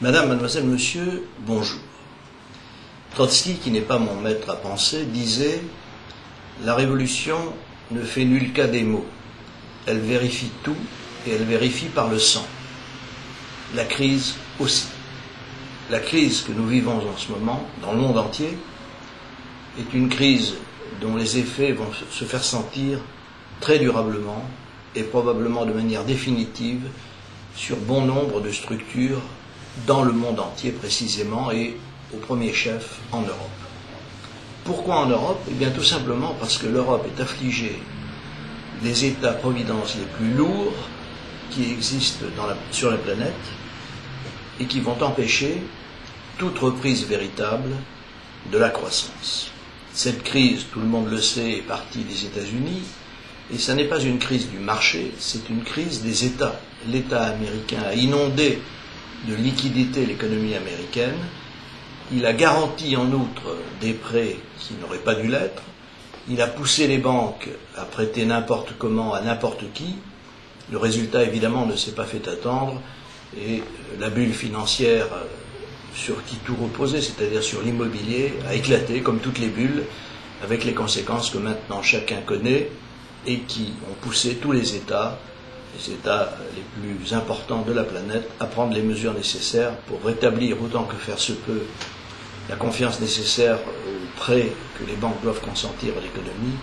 Madame, mademoiselle, monsieur, bonjour. Trotsky, qui n'est pas mon maître à penser, disait « La révolution ne fait nul cas des mots. Elle vérifie tout et elle vérifie par le sang. La crise aussi. La crise que nous vivons en ce moment, dans le monde entier, est une crise dont les effets vont se faire sentir très durablement et probablement de manière définitive sur bon nombre de structures dans le monde entier précisément et au premier chef en Europe. Pourquoi en Europe? Eh bien tout simplement parce que l'Europe est affligée des États-providence les plus lourds qui existent sur la planète et qui vont empêcher toute reprise véritable de la croissance. Cette crise, tout le monde le sait, est partie des États-Unis et ce n'est pas une crise du marché, c'est une crise des États. L'État américain a inondé de liquidité l'économie américaine. Il a garanti en outre des prêts qui n'auraient pas dû l'être. Il a poussé les banques à prêter n'importe comment à n'importe qui. Le résultat, évidemment, ne s'est pas fait attendre et la bulle financière sur qui tout reposait, c'est-à-dire sur l'immobilier, a éclaté comme toutes les bulles, avec les conséquences que maintenant chacun connaît et qui ont poussé tous les États les plus importants de la planète à prendre les mesures nécessaires pour rétablir autant que faire se peut la confiance nécessaire aux prêts que les banques doivent consentir à l'économie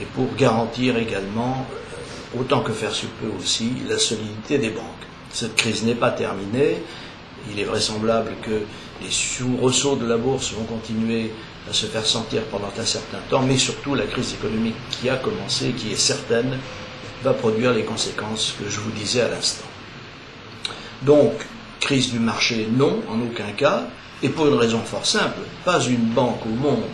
et pour garantir également, autant que faire se peut aussi, la solidité des banques. Cette crise n'est pas terminée. Il est vraisemblable que les soubresauts de la bourse vont continuer à se faire sentir pendant un certain temps, mais surtout la crise économique qui a commencé, qui est certaine, va produire les conséquences que je vous disais à l'instant. Donc, crise du marché, non, en aucun cas, et pour une raison fort simple, pas une banque au monde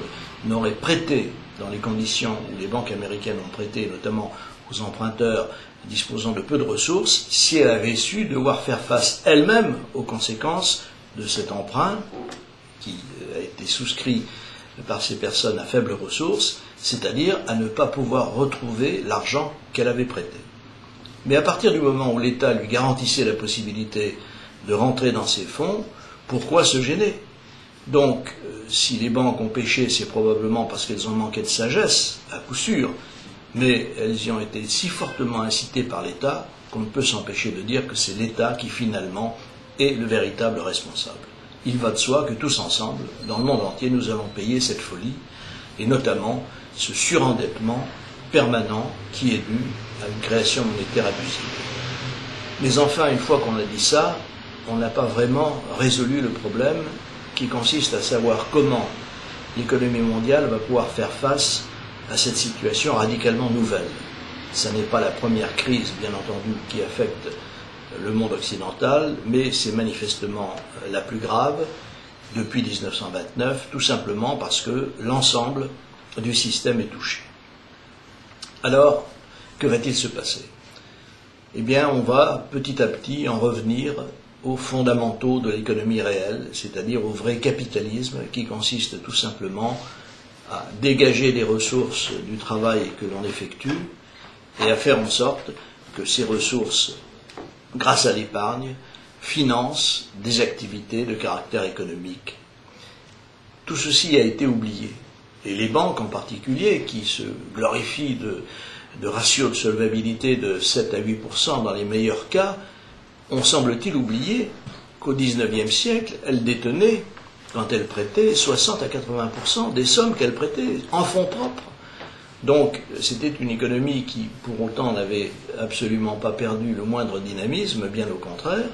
n'aurait prêté dans les conditions où les banques américaines ont prêté, notamment aux emprunteurs disposant de peu de ressources, si elle avait su devoir faire face elle-même aux conséquences de cet emprunt qui a été souscrit par ces personnes à faibles ressources, c'est-à-dire à ne pas pouvoir retrouver l'argent qu'elle avait prêté. Mais à partir du moment où l'État lui garantissait la possibilité de rentrer dans ses fonds, pourquoi se gêner? Donc, si les banques ont péché, c'est probablement parce qu'elles ont manqué de sagesse, à coup sûr, mais elles y ont été si fortement incitées par l'État qu'on ne peut s'empêcher de dire que c'est l'État qui finalement est le véritable responsable. Il va de soi que tous ensemble, dans le monde entier, nous allons payer cette folie, et notamment ce surendettement permanent qui est dû à une création monétaire abusive. Mais enfin, une fois qu'on a dit ça, on n'a pas vraiment résolu le problème qui consiste à savoir comment l'économie mondiale va pouvoir faire face à cette situation radicalement nouvelle. Ce n'est pas la première crise, bien entendu, qui affecte le monde occidental, mais c'est manifestement la plus grave depuis 1929, tout simplement parce que l'ensemble du système est touché. Alors, que va-t-il se passer? Eh bien, on va petit à petit en revenir aux fondamentaux de l'économie réelle, c'est-à-dire au vrai capitalisme qui consiste tout simplement à dégager des ressources du travail que l'on effectue et à faire en sorte que ces ressources, grâce à l'épargne, financent des activités de caractère économique. Tout ceci a été oublié. Et les banques en particulier, qui se glorifient de ratios de solvabilité de 7 à 8% dans les meilleurs cas, ont semble-t-il oublié qu'au XIXe siècle, elles détenaient, quand elles prêtaient, 60 à 80% des sommes qu'elles prêtaient en fonds propres. Donc c'était une économie qui, pour autant, n'avait absolument pas perdu le moindre dynamisme, bien au contraire,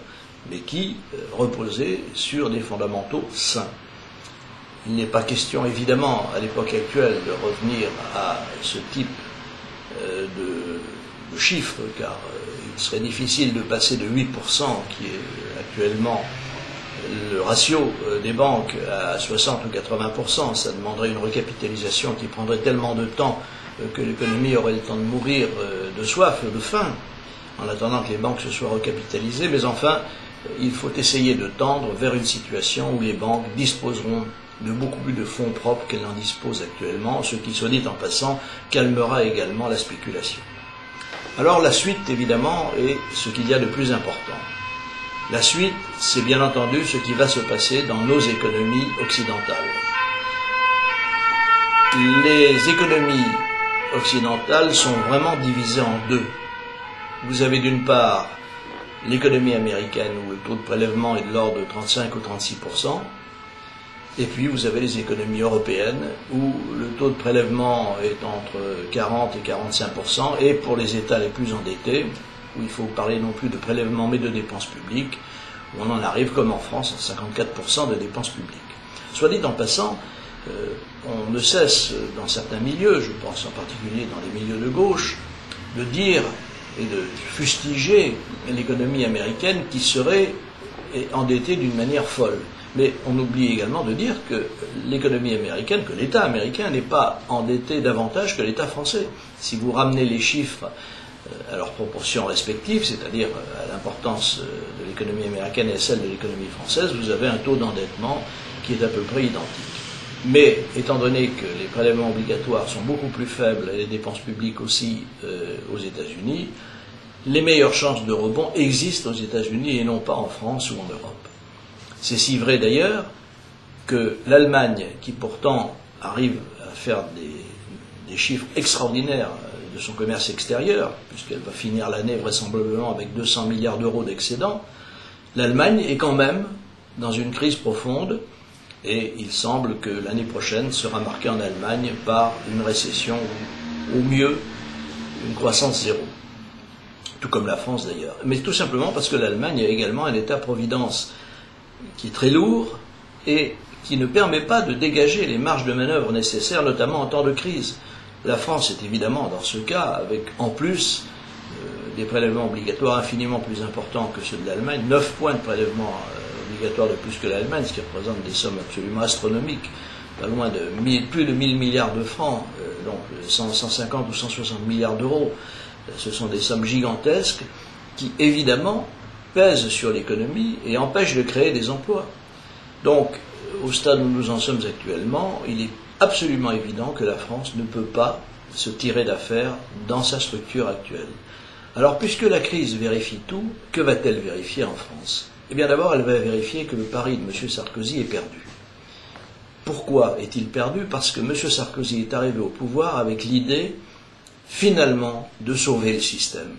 mais qui reposait sur des fondamentaux sains. Il n'est pas question, évidemment, à l'époque actuelle, de revenir à ce type de chiffres, car il serait difficile de passer de 8%, qui est actuellement le ratio des banques, à 60 ou 80%. Ça demanderait une recapitalisation qui prendrait tellement de temps que l'économie aurait le temps de mourir de soif, de faim, en attendant que les banques se soient recapitalisées. Mais enfin, il faut essayer de tendre vers une situation où les banques disposeront de beaucoup plus de fonds propres qu'elles n'en disposent actuellement, ce qui, soit dit en passant, calmera également la spéculation. Alors la suite, évidemment, est ce qu'il y a de plus important. La suite, c'est bien entendu ce qui va se passer dans nos économies occidentales. Les économies occidentales sont vraiment divisées en deux. Vous avez d'une part l'économie américaine où le taux de prélèvement est de l'ordre de 35 ou 36%, et puis vous avez les économies européennes où le taux de prélèvement est entre 40 et 45%, et pour les États les plus endettés, où il faut parler non plus de prélèvement mais de dépenses publiques, où on en arrive comme en France à 54% de dépenses publiques. Soit dit en passant, on ne cesse dans certains milieux, je pense en particulier dans les milieux de gauche, de dire et de fustiger l'économie américaine qui serait endettée d'une manière folle. Mais on oublie également de dire que l'économie américaine, que l'État américain n'est pas endetté davantage que l'État français. Si vous ramenez les chiffres à leurs proportions respectives, c'est-à-dire à l'importance de l'économie américaine et celle de l'économie française, vous avez un taux d'endettement qui est à peu près identique. Mais étant donné que les prélèvements obligatoires sont beaucoup plus faibles et les dépenses publiques aussi aux États-Unis, les meilleures chances de rebond existent aux États-Unis et non pas en France ou en Europe. C'est si vrai d'ailleurs que l'Allemagne, qui pourtant arrive à faire des chiffres extraordinaires de son commerce extérieur, puisqu'elle va finir l'année vraisemblablement avec 200 milliards d'euros d'excédent, l'Allemagne est quand même dans une crise profonde. Et il semble que l'année prochaine sera marquée en Allemagne par une récession ou au mieux une croissance zéro. Tout comme la France d'ailleurs. Mais tout simplement parce que l'Allemagne a également un État-providence qui est très lourd et qui ne permet pas de dégager les marges de manœuvre nécessaires, notamment en temps de crise. La France est évidemment dans ce cas avec en plus des prélèvements obligatoires infiniment plus importants que ceux de l'Allemagne, 9 points de prélèvements obligatoires de plus que l'Allemagne, ce qui représente des sommes absolument astronomiques, pas loin de plus de 1000 milliards de francs, donc 150 ou 160 milliards d'euros. Ce sont des sommes gigantesques qui, évidemment, pèsent sur l'économie et empêchent de créer des emplois. Donc, au stade où nous en sommes actuellement, il est absolument évident que la France ne peut pas se tirer d'affaire dans sa structure actuelle. Alors, puisque la crise vérifie tout, que va-t-elle vérifier en France ? Eh bien d'abord, elle va vérifier que le pari de M. Sarkozy est perdu. Pourquoi est-il perdu ? Parce que M. Sarkozy est arrivé au pouvoir avec l'idée, finalement, de sauver le système.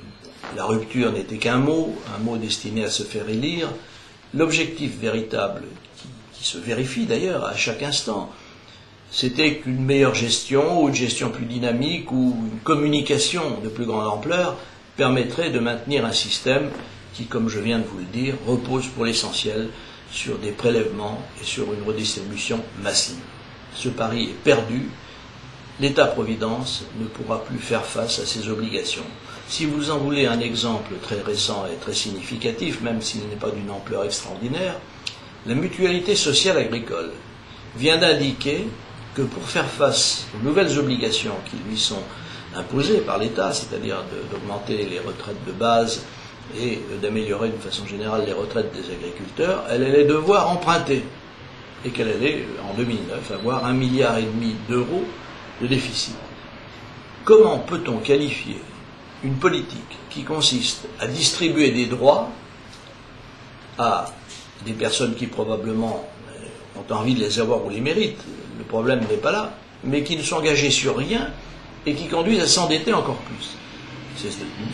La rupture n'était qu'un mot destiné à se faire élire. L'objectif véritable, qui se vérifie d'ailleurs à chaque instant, c'était qu'une meilleure gestion, ou une gestion plus dynamique, ou une communication de plus grande ampleur, permettrait de maintenir un système qui, comme je viens de vous le dire, repose pour l'essentiel sur des prélèvements et sur une redistribution massive. Ce pari est perdu. L'État-providence ne pourra plus faire face à ses obligations. Si vous en voulez un exemple très récent et très significatif, même s'il n'est pas d'une ampleur extraordinaire, la mutualité sociale agricole vient d'indiquer que pour faire face aux nouvelles obligations qui lui sont imposées par l'État, c'est-à-dire d'augmenter les retraites de base et d'améliorer d'une façon générale les retraites des agriculteurs, elle allait devoir emprunter et qu'elle allait, en 2009, avoir 1,5 milliard d'euros de déficit. Comment peut-on qualifier une politique qui consiste à distribuer des droits à des personnes qui probablement ont envie de les avoir ou les méritent, le problème n'est pas là, mais qui ne sont engagées sur rien et qui conduisent à s'endetter encore plus.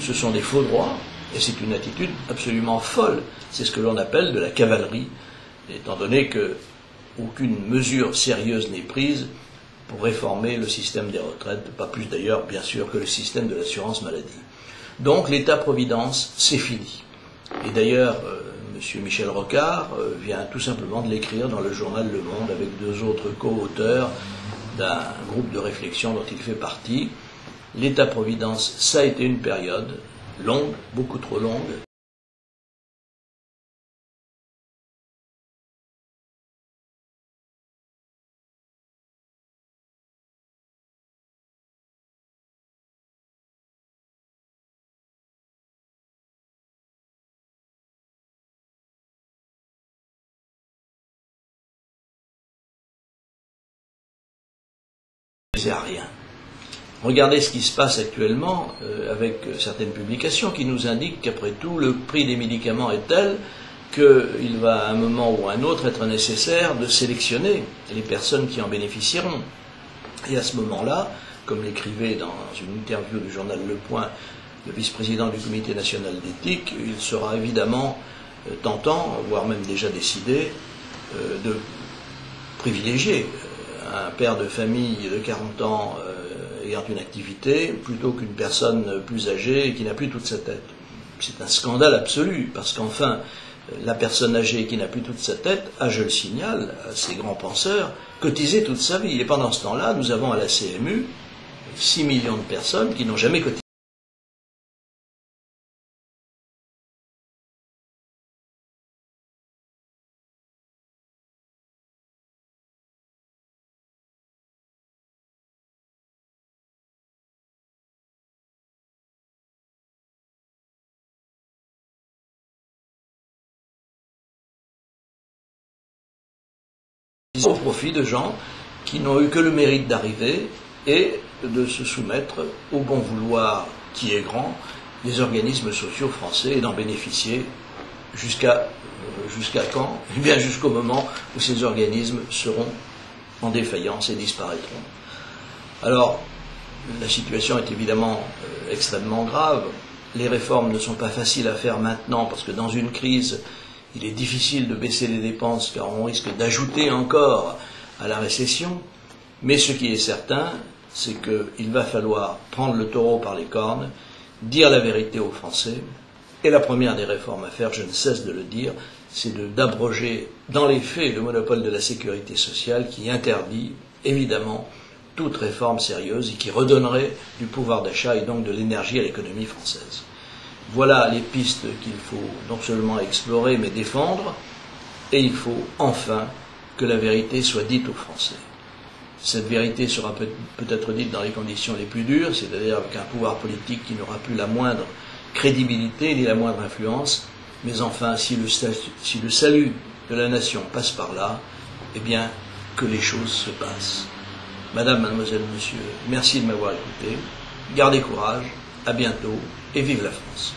Ce sont des faux droits. Et c'est une attitude absolument folle. C'est ce que l'on appelle de la cavalerie, étant donné qu'aucune mesure sérieuse n'est prise pour réformer le système des retraites, pas plus d'ailleurs, bien sûr, que le système de l'assurance maladie. Donc l'État-providence, c'est fini. Et d'ailleurs, M. Michel Rocard vient tout simplement de l'écrire dans le journal Le Monde avec 2 autres co-auteurs d'un groupe de réflexion dont il fait partie. L'État-providence, ça a été une période longue, beaucoup trop longue. À rien. Regardez ce qui se passe actuellement avec certaines publications qui nous indiquent qu'après tout, le prix des médicaments est tel qu'il va à un moment ou à un autre être nécessaire de sélectionner les personnes qui en bénéficieront. Et à ce moment-là, comme l'écrivait dans une interview du journal Le Point le vice-président du Comité national d'éthique, il sera évidemment tentant, voire même déjà décidé, de privilégier un père de famille de 40 ans ayant une activité plutôt qu'une personne plus âgée et qui n'a plus toute sa tête. C'est un scandale absolu, parce qu'enfin, la personne âgée qui n'a plus toute sa tête a, je le signale à ces grands penseurs, cotisé toute sa vie. Et pendant ce temps-là, nous avons à la CMU 6 millions de personnes qui n'ont jamais cotisé. Au profit de gens qui n'ont eu que le mérite d'arriver et de se soumettre au bon vouloir qui est grand des organismes sociaux français et d'en bénéficier jusqu'à quand? Eh bien jusqu'au moment où ces organismes seront en défaillance et disparaîtront. Alors, la situation est évidemment extrêmement grave. Les réformes ne sont pas faciles à faire maintenant parce que dans une crise, il est difficile de baisser les dépenses car on risque d'ajouter encore à la récession. Mais ce qui est certain, c'est qu'il va falloir prendre le taureau par les cornes, dire la vérité aux Français. Et la première des réformes à faire, je ne cesse de le dire, c'est d'abroger dans les faits le monopole de la sécurité sociale qui interdit évidemment toute réforme sérieuse et qui redonnerait du pouvoir d'achat et donc de l'énergie à l'économie française. Voilà les pistes qu'il faut non seulement explorer mais défendre, et il faut enfin que la vérité soit dite aux Français. Cette vérité sera peut-être dite dans les conditions les plus dures, c'est-à-dire avec un pouvoir politique qui n'aura plus la moindre crédibilité ni la moindre influence, mais enfin si le salut de la nation passe par là, eh bien que les choses se passent. Madame, mademoiselle, monsieur, merci de m'avoir écouté, gardez courage, à bientôt et vive la France.